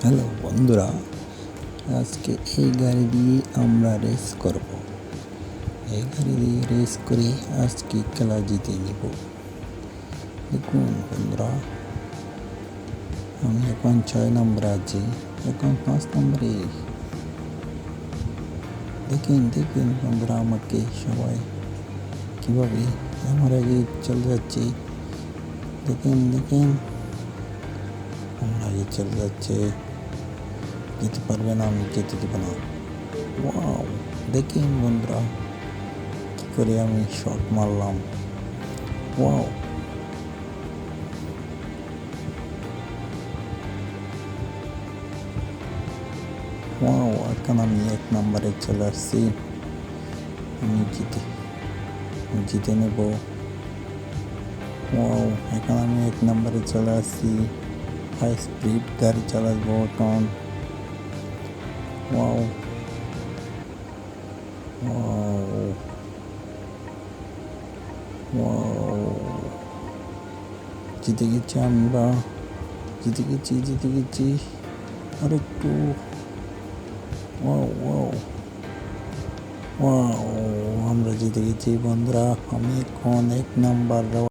Hello বন্ধুরা, আজকে এই গাড়ি দিয়ে আমরা রেস করব। এই গাড়ি দিয়ে রেস করে আজকে খেলা জিতে নিব। দেখুন বন্ধুরা, আমি এখন 6 নম্বরে আছি, এখন 5 নম্বরে। দেখেন বন্ধুরা, আমাকে সবাই কিভাবে আমার আগে চলে যাচ্ছে। দেখেন আমার আগে চলে যাচ্ছে। যেতে পারবে না, আমি যেতে দেবো না। ওয়াও, দেখেন বন্ধুরা কি করে আমি শট মারলাম। ওয়াও ওয়াও, এখন আমি 1 নম্বরে চলে আসছি। আমি জিতে নেব। ওয়াও, এখন আমি 1 নম্বরে চলে আসছি। হাই স্পিড গাড়ি চালাবো এখন। ওয়াও ওয়াও ওয়াও, জিতে গেছি আমরা। জিতে গেছি আর একটু। ওয়াও ওয়াও ওয়াও, আমরা জিতে গেছি বন্ধুরা। আমি এখন 1 নম্বর।